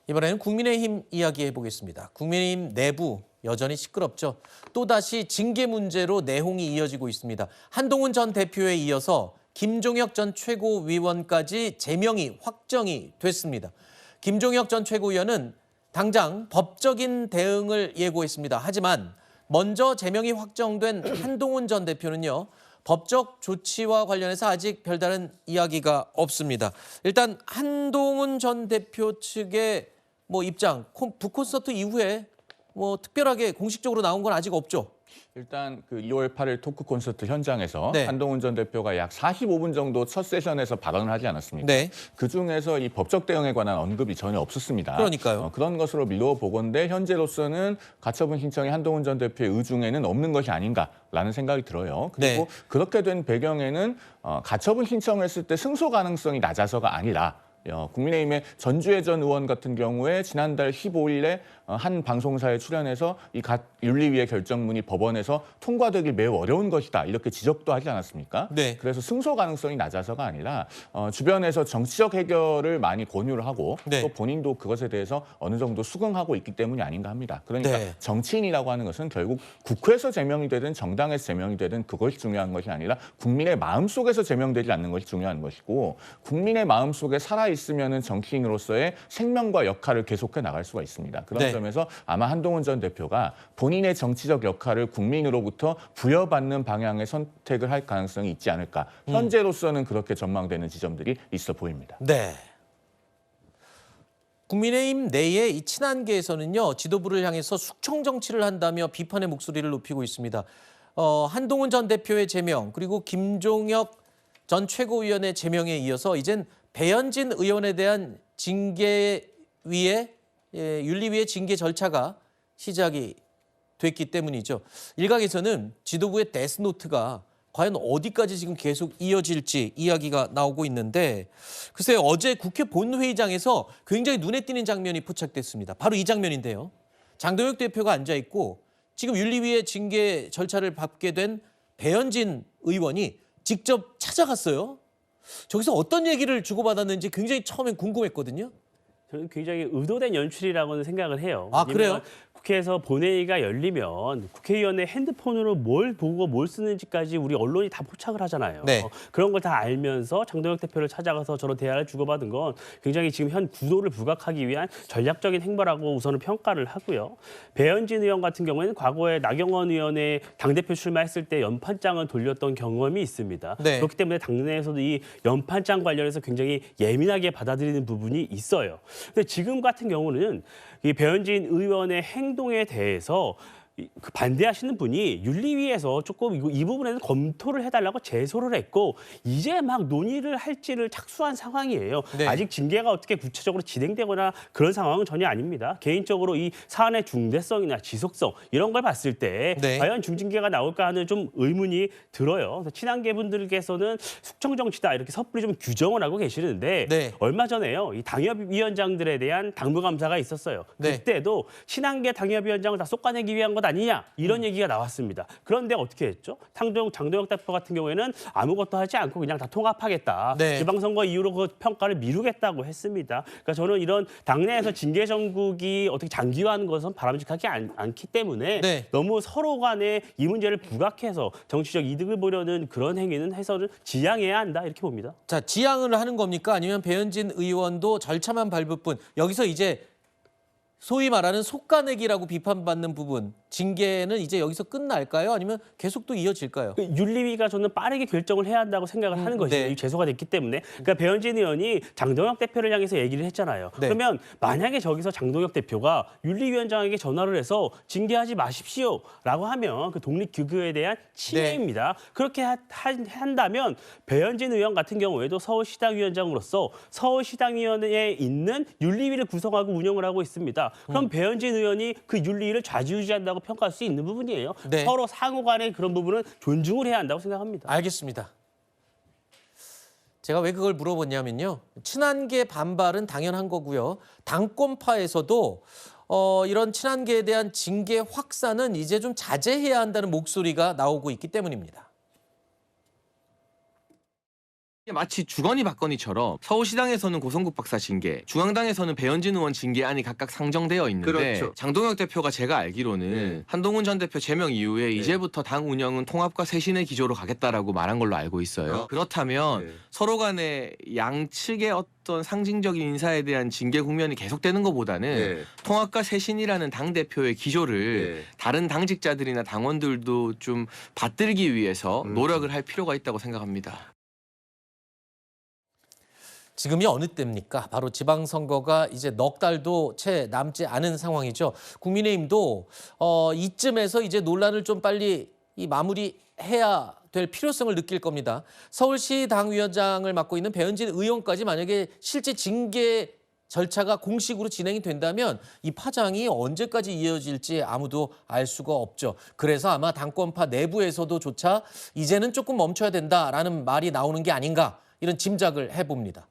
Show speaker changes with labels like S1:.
S1: 이번에는 국민의힘 이야기해 보겠습니다. 국민의힘 내부 여전히 시끄럽죠. 또다시 징계 문제로 내홍이 이어지고 있습니다. 한동훈 전 대표에 이어서 김종혁 전 최고위원까지 제명이 확정이 됐습니다. 김종혁 전 최고위원은 당장 법적인 대응을 예고했습니다. 하지만 먼저 제명이 확정된 한동훈 전 대표는요. 법적 조치와 관련해서 아직 별다른 이야기가 없습니다. 일단 한동훈 전 대표 측의 입장, 북콘서트 이후에 특별하게 공식적으로 나온 건 아직 없죠.
S2: 일단 그 2월 8일 토크 콘서트 현장에서
S1: 네.
S2: 한동훈 전 대표가 약 45분 정도 첫 세션에서 발언을 하지 않았습니까?
S1: 네.
S2: 그중에서 이 법적 대응에 관한 언급이 전혀 없었습니다.
S1: 그러니까요.
S2: 그런 것으로 미루어 보건대 현재로서는 가처분 신청이 한동훈 전 대표의 의중에는 없는 것이 아닌가라는 생각이 들어요. 그리고
S1: 네.
S2: 그렇게 된 배경에는 가처분 신청했을 때 승소 가능성이 낮아서가 아니라 국민의힘의 전주혜 전 의원 같은 경우에 지난달 15일에 한 방송사에 출연해서 이 윤리위의 결정문이 법원에서 통과되기 매우 어려운 것이다 이렇게 지적도 하지 않았습니까?
S1: 네.
S2: 그래서 승소 가능성이 낮아서가 아니라 주변에서 정치적 해결을 많이 권유를 하고
S1: 네.
S2: 또 본인도 그것에 대해서 어느 정도 수긍하고 있기 때문이 아닌가 합니다. 그러니까
S1: 네.
S2: 정치인이라고 하는 것은 결국 국회에서 제명이 되든 정당에서 제명이 되든 그것이 중요한 것이 아니라 국민의 마음속에서 제명되지 않는 것이 중요한 것이고 국민의 마음속에 살아있으면 정치인으로서의 생명과 역할을 계속해 나갈 수가 있습니다. 그런
S1: 네.
S2: 점에서 아마 한동훈 전 대표가 본인의 정치적 역할을 국민으로부터 부여받는 방향의 선택을 할 가능성이 있지 않을까. 현재로서는 그렇게 전망되는 지점들이 있어 보입니다.
S1: 네. 국민의힘 내의 이 친한계에서는요. 지도부를 향해서 숙청 정치를 한다며 비판의 목소리를 높이고 있습니다. 한동훈 전 대표의 제명 그리고 김종혁 전 최고위원의 제명에 이어서 이젠 배현진 의원에 대한 윤리위의 징계 절차가 시작이 됐기 때문이죠. 일각에서는 지도부의 데스노트가 과연 어디까지 지금 계속 이어질지 이야기가 나오고 있는데 글쎄요. 어제 국회 본회의장에서 굉장히 눈에 띄는 장면이 포착됐습니다. 바로 이 장면인데요. 장동혁 대표가 앉아있고 지금 윤리위의 징계 절차를 밟게 된 배현진 의원이 직접 찾아갔어요. 저기서 어떤 얘기를 주고받았는지 굉장히 처음엔 궁금했거든요.
S3: 저는 굉장히 의도된 연출이라고는 생각을 해요.
S1: 아, 그래요?
S3: 국회에서 본회의가 열리면 국회의원의 핸드폰으로 뭘 보고 뭘 쓰는지까지 우리 언론이 다 포착을 하잖아요.
S1: 네.
S3: 그런 걸 다 알면서 장동혁 대표를 찾아가서 저런 대화를 주고받은 건 굉장히 지금 현 구도를 부각하기 위한 전략적인 행보라고 우선은 평가를 하고요. 배현진 의원 같은 경우에는 과거에 나경원 의원의 당대표 출마했을 때 연판장을 돌렸던 경험이 있습니다.
S1: 네.
S3: 그렇기 때문에 당내에서도 이 연판장 관련해서 굉장히 예민하게 받아들이는 부분이 있어요. 근데 지금 같은 경우는 이 배현진 의원의 행동에 대해서 반대하시는 분이 윤리위에서 조금 이 부분에는 검토를 해달라고 제소를 했고 이제 막 논의를 할지를 착수한 상황이에요.
S1: 네.
S3: 아직 징계가 어떻게 구체적으로 진행되거나 그런 상황은 전혀 아닙니다. 개인적으로 이 사안의 중대성이나 지속성 이런 걸 봤을 때
S1: 네.
S3: 과연 중징계가 나올까 하는 좀 의문이 들어요. 그래서 친한계 분들께서는 숙청 정치다 이렇게 섣불리 좀 규정을 하고 계시는데
S1: 네.
S3: 얼마 전에요. 이 당협위원장들에 대한 당무감사가 있었어요.
S1: 네.
S3: 그때도 친한계 당협위원장을 다 솎아내기 위한 것 아니냐 이런 얘기가 나왔습니다. 그런데 어떻게 했죠? 장동혁 대표 같은 경우에는 아무것도 하지 않고 그냥 다 통합하겠다.
S1: 네.
S3: 지방선거 이후로 그 평가를 미루겠다고 했습니다. 그러니까 저는 이런 당내에서 징계 정국이 어떻게 장기화하는 것은 바람직하지 않기 때문에
S1: 네.
S3: 너무 서로 간에 이 문제를 부각해서 정치적 이득을 보려는 그런 행위는 해서는 지양해야 한다 이렇게 봅니다.
S1: 자, 지양을 하는 겁니까? 아니면 배현진 의원도 절차만 밟을 뿐 여기서 이제 소위 말하는 속가내기라고 비판받는 부분, 징계는 이제 여기서 끝날까요? 아니면 계속 또 이어질까요?
S3: 윤리위가 저는 빠르게 결정을 해야 한다고 생각을 하는 것이에요.
S1: 네.
S3: 제소가 됐기 때문에. 그러니까 배현진 의원이 장동혁 대표를 향해서 얘기를 했잖아요.
S1: 네.
S3: 그러면 만약에 저기서 장동혁 대표가 윤리위원장에게 전화를 해서 징계하지 마십시오라고 하면 그 독립규규에 대한 침해입니다. 그렇게 한다면 배현진 의원 같은 경우에도 서울시당 위원장으로서 서울시당위원회에 있는 윤리위를 구성하고 운영을 하고 있습니다. 그럼 배현진 의원이 그 윤리위를 좌지우지한다고 평가할 수 있는 부분이에요.
S1: 네.
S3: 서로 상호 간의 그런 부분은 존중을 해야 한다고 생각합니다.
S1: 알겠습니다. 제가 왜 그걸 물어봤냐면요. 친한계 반발은 당연한 거고요. 당권파에서도 이런 친한계에 대한 징계 확산은 이제 좀 자제해야 한다는 목소리가 나오고 있기 때문입니다.
S4: 마치 주거니 받거니처럼 서울시당에서는 고성국 박사 징계, 중앙당에서는 배현진 의원 징계안이 각각 상정되어 있는데
S5: 그렇죠.
S4: 장동혁 대표가 제가 알기로는
S5: 네.
S4: 한동훈 전 대표 제명 이후에 이제부터 당 운영은 통합과 쇄신의 기조로 가겠다라고 말한 걸로 알고 있어요. 그렇다면
S5: 네.
S4: 서로 간에 양측의 어떤 상징적인 인사에 대한 징계 국면이 계속되는 것보다는
S5: 네.
S4: 통합과 쇄신이라는 당 대표의 기조를
S5: 네.
S4: 다른 당직자들이나 당원들도 좀 받들기 위해서 노력을 할 필요가 있다고 생각합니다.
S1: 지금이 어느 때입니까? 바로 지방선거가 이제 넉 달도 채 남지 않은 상황이죠. 국민의힘도 이쯤에서 이제 논란을 좀 빨리 마무리해야 될 필요성을 느낄 겁니다. 서울시 당위원장을 맡고 있는 배현진 의원까지 만약에 실제 징계 절차가 공식으로 진행이 된다면 이 파장이 언제까지 이어질지 아무도 알 수가 없죠. 그래서 아마 당권파 내부에서도조차 이제는 조금 멈춰야 된다라는 말이 나오는 게 아닌가 이런 짐작을 해봅니다.